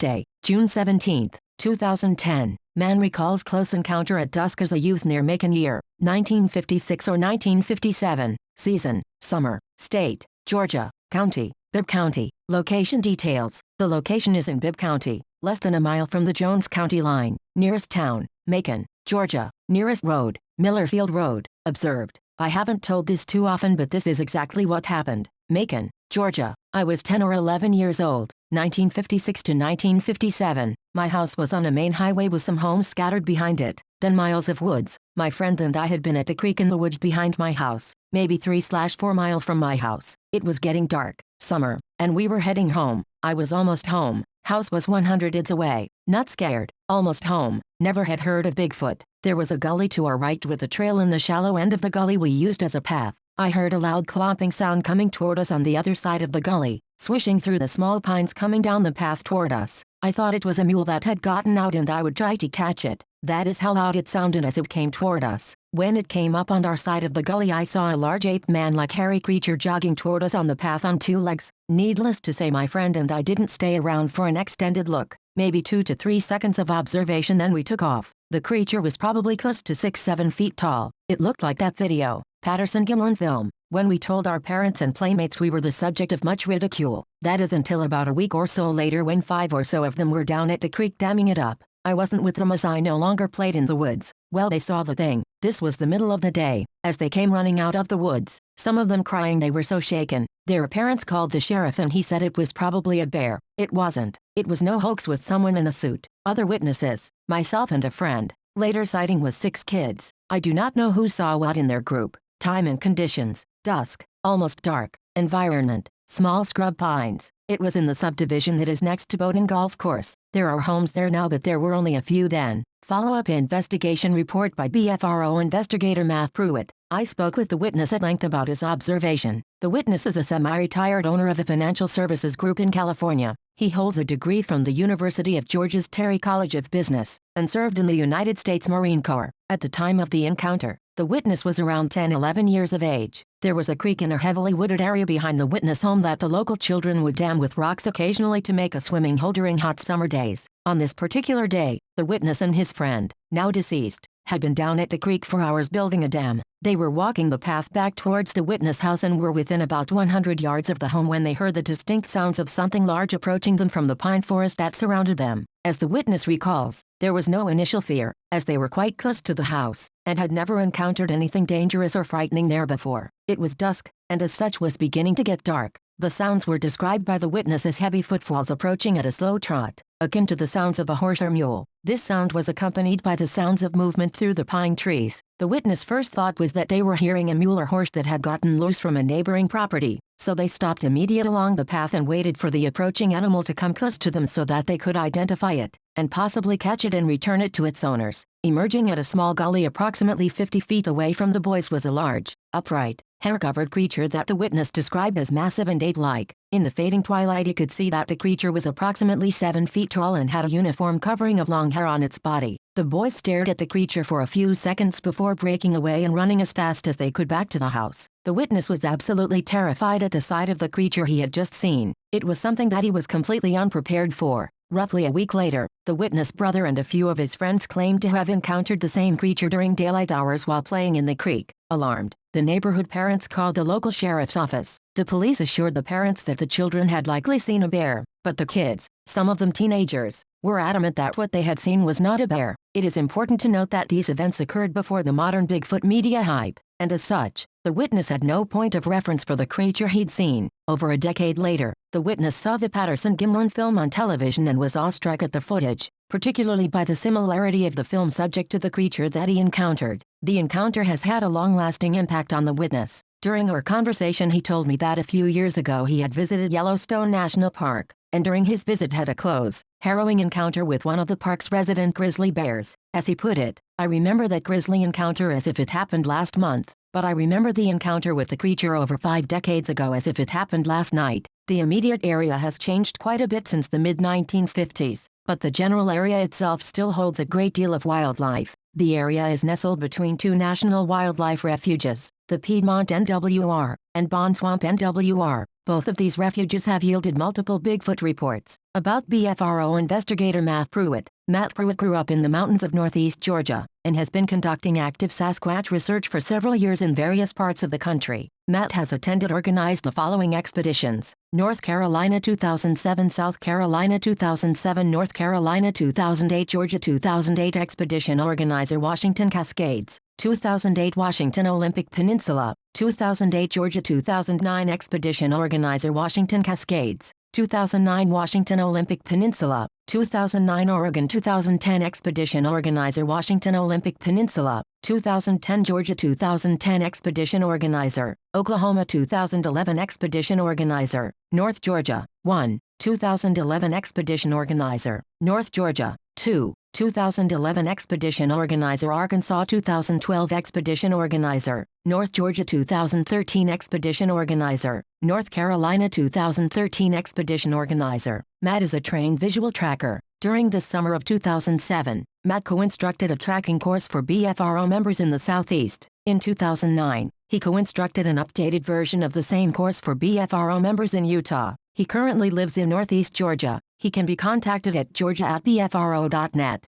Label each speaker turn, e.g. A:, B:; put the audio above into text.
A: Day, June 17, 2010. Man recalls close encounter at dusk as a youth near Macon. Year, 1956 or 1957. Season, summer. State, Georgia. County, Bibb County. Location details. The location is in Bibb County, less than a mile from the Jones County line. Nearest town, Macon, Georgia. Nearest road, Millerfield Road. Observed. I haven't told this too often, but this is exactly what happened. Macon, Georgia. I was 10 or 11 years old, 1956 to 1957. My house was on a main highway with some homes scattered behind it, then miles of woods. My friend and I had been at the creek in the woods behind my house, maybe 3/4 mile from my house. It was getting dark, summer, and we were heading home. I was almost home. House was 100 yards away. Not scared. Almost home. Never had heard of Bigfoot. There was a gully to our right with a trail in the shallow end of the gully we used as a path. I heard a loud clomping sound coming toward us on the other side of the gully, swishing through the small pines coming down the path toward us. I thought it was a mule that had gotten out and I would try to catch it. That is how loud it sounded as it came toward us. When it came up on our side of the gully, I saw a large ape-man-like hairy creature jogging toward us on the path on two legs. Needless to say, my friend and I didn't stay around for an extended look. Maybe 2 to 3 seconds of observation, then we took off. The creature was probably close to 6-7 feet tall. It looked like that video, Patterson-Gimlin film. When we told our parents and playmates, we were the subject of much ridicule. That is until about a week or so later, when 5 or so of them were down at the creek damming it up. I wasn't with them as I no longer played in the woods. Well, they saw the thing. This was the middle of the day, as they came running out of the woods, some of them crying, they were so shaken. Their parents called the sheriff and he said it was probably a bear. It wasn't. It was no hoax with someone in a suit. Other witnesses, myself and a friend. Later sighting was 6 kids. I do not know who saw what in their group. Time and conditions, dusk, almost dark. Environment, small scrub pines. It was in the subdivision that is next to Bowden Golf Course. There are homes there now, but there were only a few then. Follow-up investigation report by BFRO investigator Matt Pruitt. I spoke with the witness at length about his observation. The witness is a semi-retired owner of a financial services group in California. He holds a degree from the University of Georgia's Terry College of Business, and served in the United States Marine Corps. At the time of the encounter, the witness was around 10-11 years of age. There was a creek in a heavily wooded area behind the witness home that the local children would dam with rocks occasionally to make a swimming hole during hot summer days. On this particular day, the witness and his friend, now deceased, had been down at the creek for hours building a dam. They were walking the path back towards the witness house and were within about 100 yards of the home when they heard the distinct sounds of something large approaching them from the pine forest that surrounded them. As the witness recalls, there was no initial fear, as they were quite close to the house, and had never encountered anything dangerous or frightening there before. It was dusk, and as such was beginning to get dark. The sounds were described by the witness as heavy footfalls approaching at a slow trot, akin to the sounds of a horse or mule. This sound was accompanied by the sounds of movement through the pine trees. The witness' first thought was that they were hearing a mule or horse that had gotten loose from a neighboring property, so they stopped immediately along the path and waited for the approaching animal to come close to them so that they could identify it, and possibly catch it and return it to its owners. Emerging at a small gully approximately 50 feet away from the boys was a large, upright, hair-covered creature that the witness described as massive and ape-like. In the fading twilight, he could see that the creature was approximately 7 feet tall and had a uniform covering of long hair on its body. The boys stared at the creature for a few seconds before breaking away and running as fast as they could back to the house. The witness was absolutely terrified at the sight of the creature he had just seen. It was something that he was completely unprepared for. Roughly a week later, the witness' brother and a few of his friends claimed to have encountered the same creature during daylight hours while playing in the creek. Alarmed, the neighborhood parents called the local sheriff's office. The police assured the parents that the children had likely seen a bear, but the kids, some of them teenagers, were adamant that what they had seen was not a bear. It is important to note that these events occurred before the modern Bigfoot media hype, and as such, the witness had no point of reference for the creature he'd seen. Over a decade later, the witness saw the Patterson-Gimlin film on television and was awestruck at the footage, particularly by the similarity of the film subject to the creature that he encountered. The encounter has had a long-lasting impact on the witness. During our conversation, he told me that a few years ago he had visited Yellowstone National Park, and during his visit had a close, harrowing encounter with one of the park's resident grizzly bears. As he put it, "I remember that grizzly encounter as if it happened last month, but I remember the encounter with the creature over 5 decades ago as if it happened last night. The immediate area has changed quite a bit since the mid-1950s, but the general area itself still holds a great deal of wildlife. The area is nestled between 2 national wildlife refuges, the Piedmont NWR and Bond Swamp NWR. Both of these refuges have yielded multiple Bigfoot reports. About BFRO investigator Matt Pruitt. Matt Pruitt grew up in the mountains of northeast Georgia and has been conducting active Sasquatch research for several years in various parts of the country. Matt has attended organized the following expeditions: North Carolina 2007, South Carolina 2007, North Carolina 2008, Georgia 2008 expedition organizer Washington Cascades, 2008 Washington Olympic Peninsula, 2008 Georgia 2009 expedition organizer Washington Cascades, 2009 Washington Olympic Peninsula, 2009 Oregon 2010 expedition organizer Washington Olympic Peninsula, 2010 Georgia 2010 expedition organizer, Oklahoma 2011 expedition organizer, North Georgia, 1, 2011 expedition organizer, North Georgia, 2, 2011 expedition organizer Arkansas 2012 expedition organizer, North Georgia 2013 expedition organizer, North Carolina 2013 expedition organizer. Matt is a trained visual tracker. During the summer of 2007, Matt co-instructed a tracking course for BFRO members in the Southeast. In 2009, he co-instructed an updated version of the same course for BFRO members in Utah. He currently lives in Northeast Georgia. He can be contacted at georgia@bfro.net.